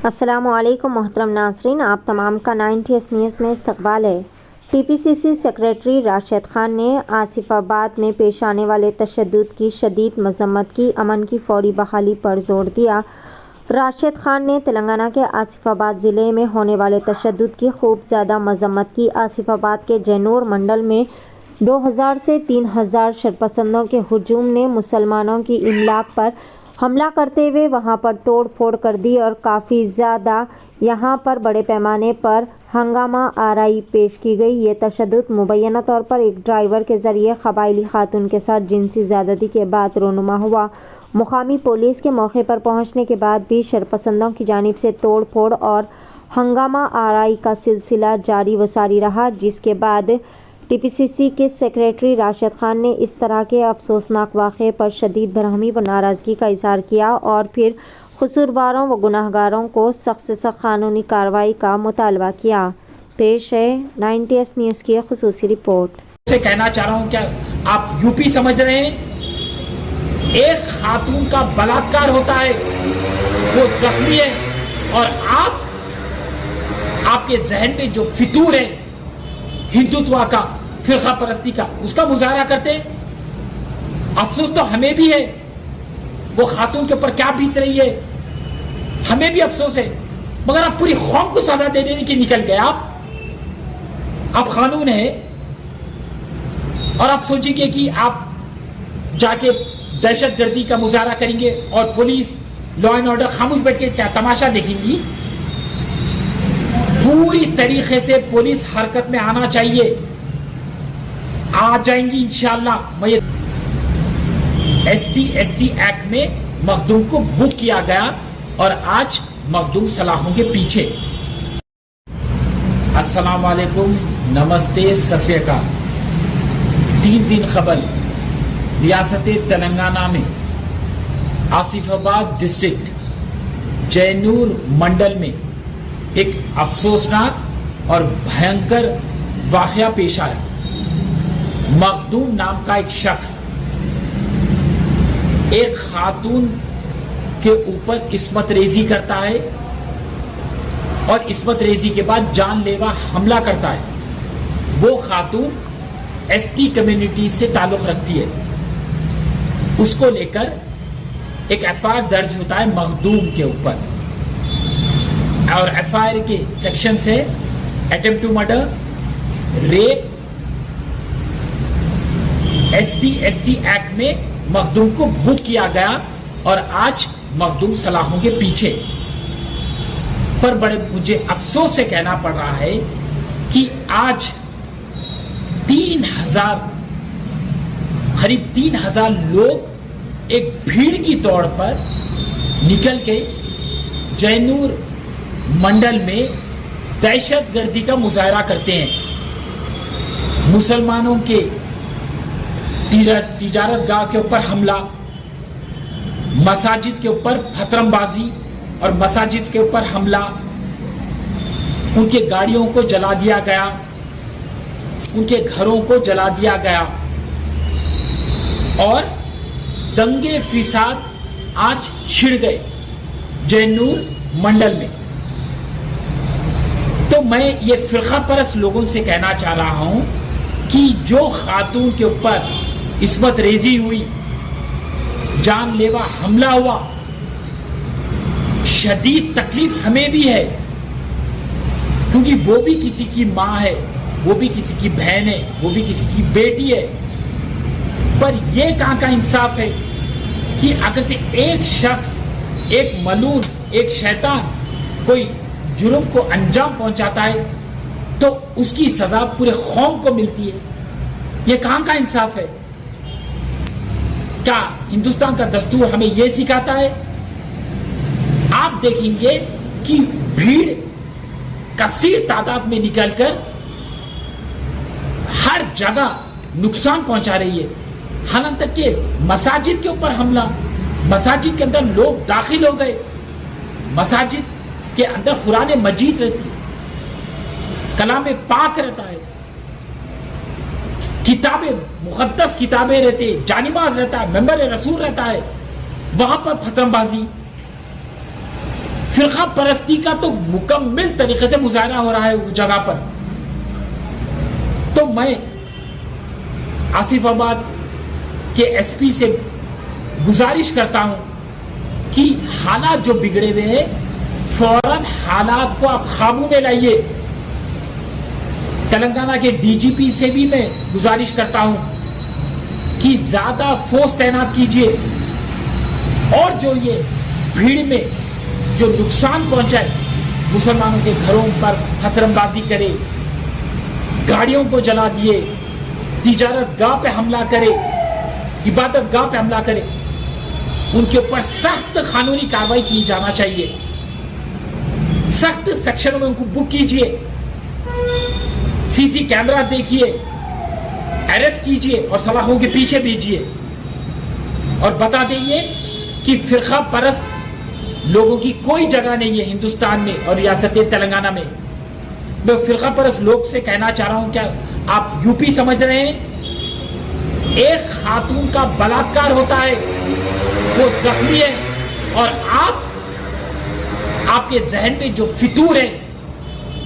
السلام علیکم محترم ناظرین، آپ تمام کا 90s نیوز میں استقبال ہے۔ ٹی پی سی سی سیکریٹری راشد خان نے آصف آباد میں پیش آنے والے تشدد کی شدید مذمت کی، امن کی فوری بحالی پر زور دیا۔ راشد خان نے تلنگانہ کے آصف آباد ضلع میں ہونے والے تشدد کی خوب زیادہ مذمت کی۔ آصف آباد کے جینور منڈل میں 2000 سے 3000 شرپسندوں کے ہجوم نے مسلمانوں کی املاک پر حملہ کرتے ہوئے وہاں پر توڑ پھوڑ کر دی اور کافی زیادہ یہاں پر بڑے پیمانے پر ہنگامہ آرائی پیش کی گئی۔ یہ تشدد مبینہ طور پر ایک ڈرائیور کے ذریعے قبائلی خاتون کے ساتھ جنسی زیادتی کے بعد رونما ہوا۔ مقامی پولیس کے موقع پر پہنچنے کے بعد بھی شرپسندوں کی جانب سے توڑ پھوڑ اور ہنگامہ آرائی کا سلسلہ جاری و ساری رہا، جس کے بعد ٹی پی سی سی کے سیکریٹری راشد خان نے اس طرح کے افسوسناک واقعے پر شدید برہمی و ناراضگی کا اظہار کیا اور پھر قصورواروں و گناہ گاروں کو سخت سے سخت قانونی کارروائی کا مطالبہ کیا۔ پیش ہے 90s نیوز کی خصوصی رپورٹ۔ سے کہنا چاہ رہا ہوں، کیا آپ یو پی سمجھ رہے ہیں؟ ایک خاتون کا بلاತ್ಕಾರ ہوتا ہے، وہ زخمی ہے، اور آپ کے ذہن میں جو فطور ہے ہندوتوا کا، فرقہ پرستی کا، اس کا مظاہرہ کرتے ہیں۔ افسوس تو ہمیں بھی ہے، وہ خاتون کے اوپر کیا بیت رہی ہے، ہمیں بھی افسوس ہے، مگر آپ پوری قوم کو سزا دے دینے کی نکل گئے۔ آپ قانون ہے اور آپ سوچیں گے کہ آپ جا کے دہشت گردی کا مظاہرہ کریں گے اور پولیس لا اینڈ آرڈر خاموش بیٹھ کے کیا تماشا دیکھیں گی؟ پوری طریقے سے پولیس حرکت میں آنا چاہیے، آ جائیں گی انشاءاللہ۔ ایس ٹی ایکٹ میں مخدوم کو بک کیا گیا اور آج مخدوم سلاخوں کے پیچھے۔ السلام علیکم، نمستے، ست سری اکال۔ 3 دن قبل ریاست تلنگانہ میں آصف آباد ڈسٹرکٹ جینور منڈل میں ایک افسوسناک اور بھینکر واقعہ پیش آیا۔ مخدوم نام کا ایک شخص ایک خاتون کے اوپر عصمت ریزی کرتا ہے اور عصمت ریزی کے بعد جان لیوا حملہ کرتا ہے۔ وہ خاتون ایس ٹی کمیونٹی سے تعلق رکھتی ہے، اس کو لے کر ایک ایف آئی آر درج ہوتا ہے مخدوم کے اوپر، اور ایف آئی آر کے سیکشن سے attempt to murder, rape, S T act میں مخدوم کو بک کیا گیا اور آج مخدوم سلاخوں کے پیچھے۔ پر بڑے مجھے افسوس سے کہنا پڑ رہا ہے کہ آج 3000 لوگ ایک بھیڑ کی طور پر نکل کے جینور منڈل میں دہشت گردی کا مظاہرہ کرتے ہیں۔ مسلمانوں کے تجارت گاہ کے اوپر حملہ، مساجد کے اوپر پتھرم بازی اور مساجد کے اوپر حملہ، ان کے گاڑیوں کو جلا دیا گیا، ان کے گھروں کو جلا دیا گیا، اور دنگے فساد آج چھڑ گئے جینور منڈل میں۔ تو میں یہ فرقہ پرست لوگوں سے کہنا چاہ رہا ہوں کہ جو خاتون کے اوپر عصمت ریزی ہوئی، جان لیوا حملہ ہوا، شدید تکلیف ہمیں بھی ہے، کیونکہ وہ بھی کسی کی ماں ہے، وہ بھی کسی کی بہن ہے، وہ بھی کسی کی بیٹی ہے۔ پر یہ کہاں کا انصاف ہے کہ اگر سے ایک شخص، ایک ملعون، ایک شیطان کوئی جرم کو انجام پہنچاتا ہے تو اس کی سزا پورے قوم کو ملتی ہے؟ یہ کہاں کا انصاف ہے؟ کیا ہندوستان کا دستور ہمیں یہ سکھاتا ہے؟ آپ دیکھیں گے کہ بھیڑ کثیر تعداد میں نکل کر ہر جگہ نقصان پہنچا رہی ہے، حتیٰ تک کہ مساجد کے اوپر حملہ، مساجد کے اندر لوگ داخل ہو گئے، مساجد کے اندر قرآن مجید رہتی، کلام پاک رہتا ہے، کتابیں، مقدس کتابیں رہتے، جانماز رہتا ہے، ممبر رسول رہتا ہے، وہاں پر پتھرم بازی، فرقہ پرستی کا تو مکمل طریقے سے مظاہرہ ہو رہا ہے اس جگہ پر. تو میں آصف آباد کے ایس پی سے گزارش کرتا ہوں کہ حالات جو بگڑے ہوئے ہیں فوراً حالات کو آپ قابو میں لائیے. تلنگانہ کے ڈی جی پی سے بھی میں گزارش کرتا ہوں کہ زیادہ فورس تعینات کیجیے اور جو یہ بھیڑ میں جو نقصان پہنچائے مسلمانوں کے گھروں پر پتھرم بازی کرے, گاڑیوں کو جلا دیے, تجارت گاہ پہ حملہ کرے, عبادت گاہ پہ حملہ کرے, ان کے اوپر سخت قانونی کارروائی کی جانا چاہیے. سخت سیکشنوں میں ان کو بک کیجیے, سی سی کیمرہ دیکھیے, اریسٹ کیجیے اور سلاخوں کے پیچھے بھیجیے اور بتا دیں کہ فرقہ پرست لوگوں کی کوئی جگہ نہیں ہے ہندوستان میں اور ریاست تلنگانہ میں. میں فرقہ پرست لوگ سے کہنا چاہ رہا ہوں, کیا آپ یو پی سمجھ رہے ہیں؟ ایک خاتون کا بلاತ್ಕಾರ ہوتا ہے, وہ زخمی ہے, اور آپ کے ذہن میں جو فطور ہے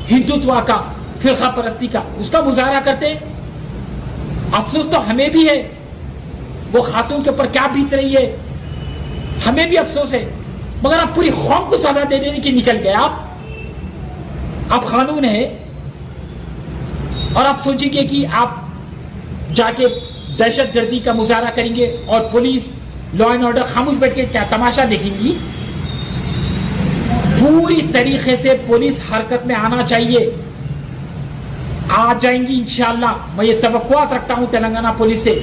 ہندوتوا کا, فرقہ پرستی کا, اس کا مظاہرہ کرتے. افسوس تو ہمیں بھی ہے, وہ خاتون کے اوپر کیا بیت رہی ہے ہمیں بھی افسوس ہے, مگر آپ پوری قوم کو سزا دے دینے کی نکل گئے. آپ قانون ہے اور آپ سوچیں گے کہ آپ جا کے دہشت گردی کا مظاہرہ کریں گے اور پولیس لا اینڈ آرڈر خاموش بیٹھ کے کیا تماشا دیکھیں گی. پوری طریقے سے پولیس حرکت میں آنا چاہیے, آ جائیں گی انشاءاللہ. میں یہ توقعات رکھتا ہوں تلنگانہ پولیس سے,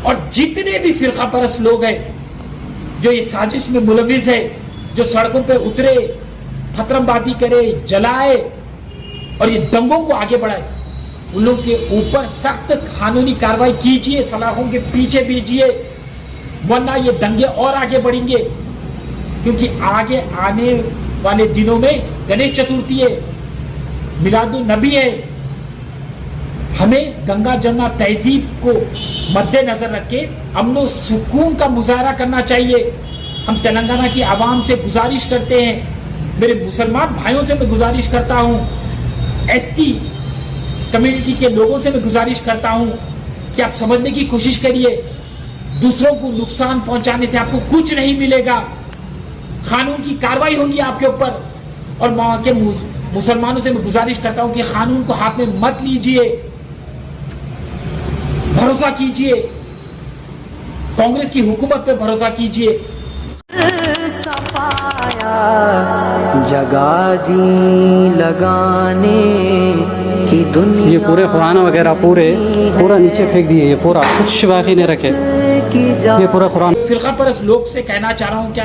اور جتنے بھی فرقہ پرست لوگ ہیں جو یہ سازش میں ملوث ہے, جو سڑکوں پہ اترے, پتھرم بازی کرے, جلائے اور یہ دنگوں کو آگے بڑھائے, ان لوگوں کے اوپر سخت قانونی کارروائی کیجیے, سلاخوں کے پیچھے بھیجیے, ورنہ یہ دنگے اور آگے بڑھیں گے. کیونکہ آگے آنے والے دنوں میں گنیش چترتھی ہے, میلاد النبی ہے. ہمیں گنگا جمنا تہذیب کو مد نظر رکھ کے امن و سکون کا مظاہرہ کرنا چاہیے. ہم تلنگانہ کی عوام سے گزارش کرتے ہیں, میرے مسلمان بھائیوں سے میں گزارش کرتا ہوں, ایس ٹی کمیونٹی کے لوگوں سے میں گزارش کرتا ہوں کہ آپ سمجھنے کی کوشش کریے. دوسروں کو نقصان پہنچانے سے آپ کو کچھ نہیں ملے گا, قانون کی کارروائی ہوگی آپ کے اوپر. اور وہاں کے مسلمانوں سے میں گزارش کرتا ہوں کہ قانون کو ہاتھ میں مت لیجئے, بھروسہ کیجئے, کانگریس کی حکومت پہ بھروسہ کیجئے. جگہ جی لگانے کی دنیا, یہ پورے قرآن وغیرہ پورا نیچے پھینک دیے, یہ پورا کچھ باقی نہیں رکھے, یہ پورا قرآن. فرقہ پرست لوگ سے کہنا چاہ رہا ہوں, کیا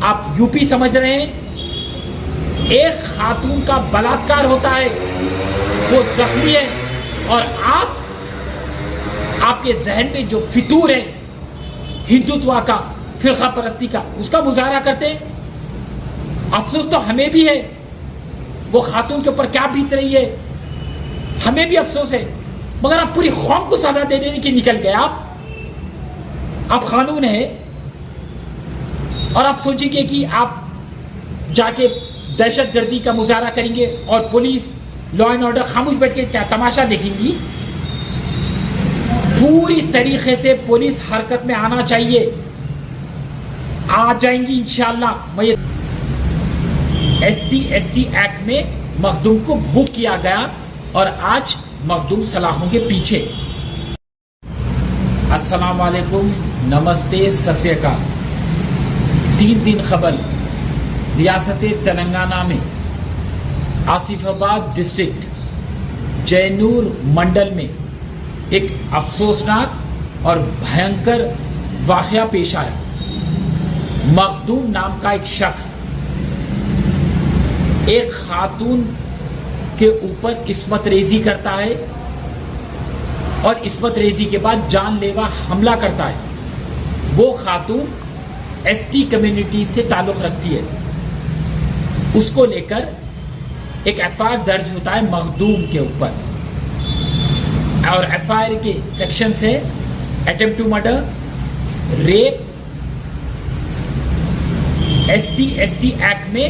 آپ یو پی سمجھ رہے ہیں؟ ایک خاتون کا بلاತ್ಕಾರ ہوتا ہے, وہ زخمی ہے, اور آپ کے ذہن میں جو فطور ہے ہندوتوا کا, فرقہ پرستی کا, اس کا مظاہرہ کرتے. افسوس تو ہمیں بھی ہے, وہ خاتون کے اوپر کیا بیت رہی ہے ہمیں بھی افسوس ہے, مگر آپ پوری قوم کو سزا دے دینے کی نکل گئے. آپ قانون ہے اور آپ سوچیں گے کہ آپ جا کے دہشت گردی کا مظاہرہ کریں گے اور پولیس لا اینڈ آرڈر خاموش بیٹھ کے کیا تماشا دیکھیں گی. پوری طریقے سے پولیس حرکت میں آنا چاہیے, آ جائیں گی انشاءاللہ. میں یہ ایس ٹی ایکٹ میں مخدوم کو بک کیا گیا اور آج مخدوم سلاخوں کے پیچھے. السلام علیکم, نمستے, ست سری اکال. 3 دن قبل ریاست تلنگانہ میں آصف آباد ڈسٹرکٹ جینور منڈل میں ایک افسوسناک اور بھینکر واقعہ پیش آیا. مخدوم نام کا ایک شخص ایک خاتون کے اوپر عصمت ریزی کرتا ہے اور عصمت ریزی کے بعد جان لیوا حملہ کرتا ہے. وہ خاتون ایس ٹی کمیونٹی سے تعلق رکھتی ہے. اس کو لے کر ایک ایف آئی آر درج ہوتا ہے مخدوم کے اوپر, اور ایف آئی آر کے سیکشن سے attempt to murder, rape, S T act میں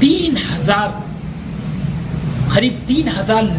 3,000